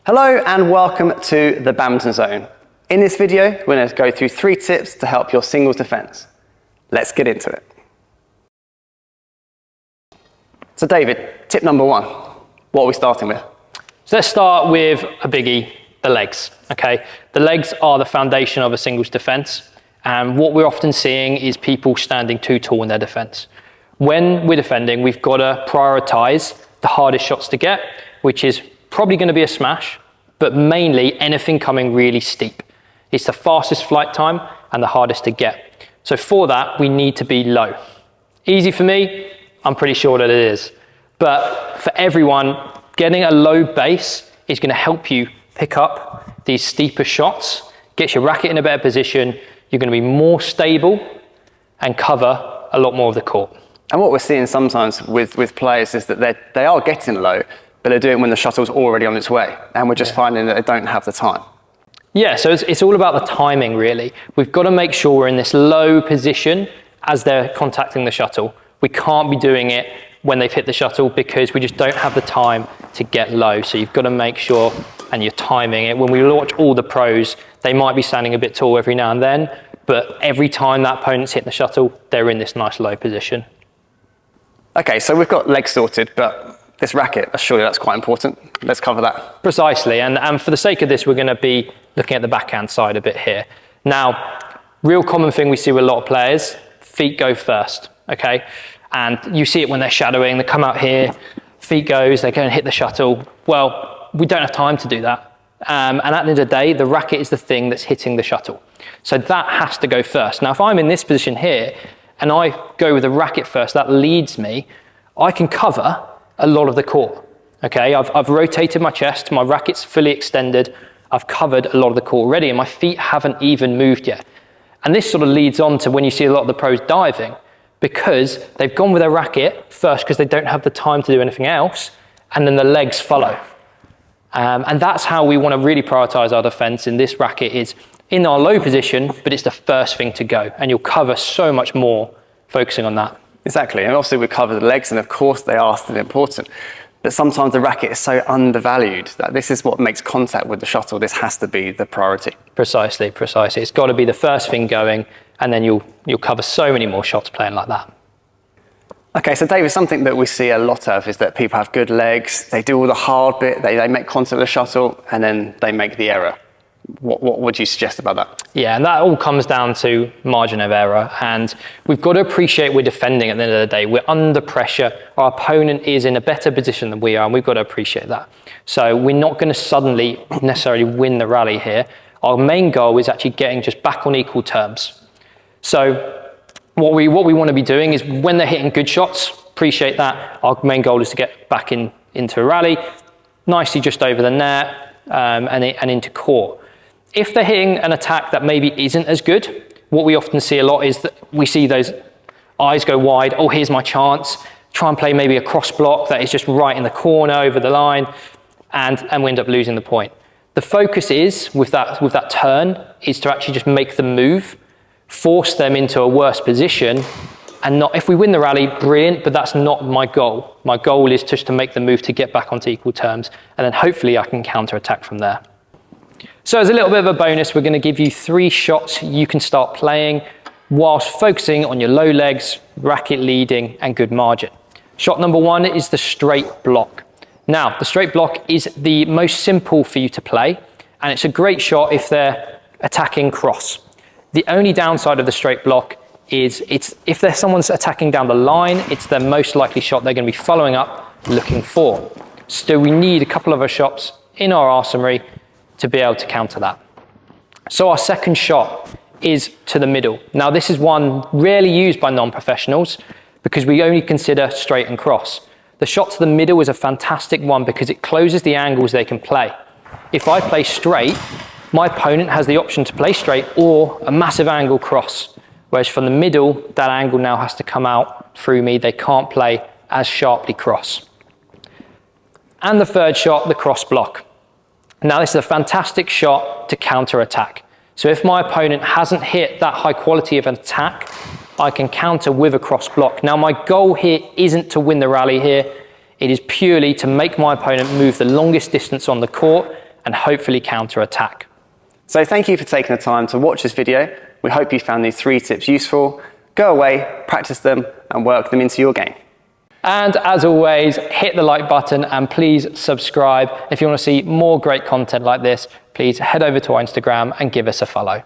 Hello and welcome to the Badminton Zone. In this video, we're going to go through 3 tips to help your singles defence. Let's get into it. So David, tip number 1, what are we starting with? So let's start with a biggie, the legs, okay? The legs are the foundation of a singles defence, and what we're often seeing is people standing too tall in their defence. When we're defending, we've got to prioritise the hardest shots to get, which is probably going to be a smash, but mainly anything coming really steep. It's the fastest flight time and the hardest to get. So for that, we need to be low. Easy for me, I'm pretty sure that it is. But for everyone, getting a low base is going to help you pick up these steeper shots, get your racket in a better position, you're going to be more stable and cover a lot more of the court. And what we're seeing sometimes with players is that they are getting low, but they're doing it when the shuttle's already on its way. And we're just finding that they don't have the time. Yeah, so it's all about the timing, really. We've got to make sure we're in this low position as they're contacting the shuttle. We can't be doing it when they've hit the shuttle because we just don't have the time to get low. So you've got to make sure, and you're timing it. When we watch all the pros, they might be standing a bit tall every now and then, but every time that opponent's hitting the shuttle, they're in this nice low position. Okay, so we've got legs sorted, but this racket, surely that's quite important. Let's cover that. Precisely, and for the sake of this, we're going to be looking at the backhand side a bit here. Now, real common thing we see with a lot of players, feet go first, okay? And you see it when they're shadowing, they come out here, feet goes, they go and hit the shuttle. Well, we don't have time to do that. And at the end of the day, the racket is the thing that's hitting the shuttle. So that has to go first. Now, if I'm in this position here, and I go with the racket first, that leads me, I can cover a lot of the court, okay? I've rotated my chest, my racket's fully extended, I've covered a lot of the court already, and my feet haven't even moved yet. And this sort of leads on to when you see a lot of the pros diving, because they've gone with their racket first because they don't have the time to do anything else, and then the legs follow. And that's how we want to really prioritise our defence in this racket, is in our low position, but it's the first thing to go, and you'll cover so much more focusing on that. Exactly, and obviously we cover the legs, and of course they are still important, but sometimes the racket is so undervalued that this is what makes contact with the shuttle. This has to be the priority. Precisely. It's got to be the first thing going, and then you'll cover so many more shots playing like that. Okay, so David, something that we see a lot of is that people have good legs, they do all the hard bit, they make contact with the shuttle, and then they make the error. What would you suggest about that? Yeah, and that all comes down to margin of error, and we've got to appreciate we're defending at the end of the day. We're under pressure, our opponent is in a better position than we are, and we've got to appreciate that. So we're not going to suddenly necessarily win the rally here. Our main goal is actually getting just back on equal terms. So what we want to be doing is when they're hitting good shots, appreciate that. Our main goal is to get back into a rally, nicely just over the net and into court. If they're hitting an attack that maybe isn't as good, what we often see a lot is that we see those eyes go wide. Oh, here's my chance. Try and play maybe a cross block that is just right in the corner over the line, and we end up losing the point. The focus is, with that turn, is to actually just make them move, force them into a worse position, and not, if we win the rally, brilliant, but that's not my goal. My goal is just to make them move to get back onto equal terms, and then hopefully I can counter-attack from there. So as a little bit of a bonus, we're going to give you 3 shots you can start playing whilst focusing on your low legs, racket leading, and good margin. Shot number 1 is the straight block. Now, the straight block is the most simple for you to play, and it's a great shot if they're attacking cross. The only downside of the straight block is if someone's attacking down the line, it's their most likely shot they're going to be following up looking for. So we need a couple of our shots in our arsenal to be able to counter that. So our second shot is to the middle. Now this is one rarely used by non-professionals because we only consider straight and cross. The shot to the middle is a fantastic one because it closes the angles they can play. If I play straight, my opponent has the option to play straight or a massive angle cross. Whereas from the middle, that angle now has to come out through me. They can't play as sharply cross. And the third shot, the cross block. Now this is a fantastic shot to counter-attack. So if my opponent hasn't hit that high quality of an attack, I can counter with a cross block. Now my goal here isn't to win the rally here. It is purely to make my opponent move the longest distance on the court and hopefully counter-attack. So thank you for taking the time to watch this video. We hope you found these 3 tips useful. Go away, practice them, and work them into your game. And as always, hit the like button and please subscribe. If you want to see more great content like this, please head over to our Instagram and give us a follow.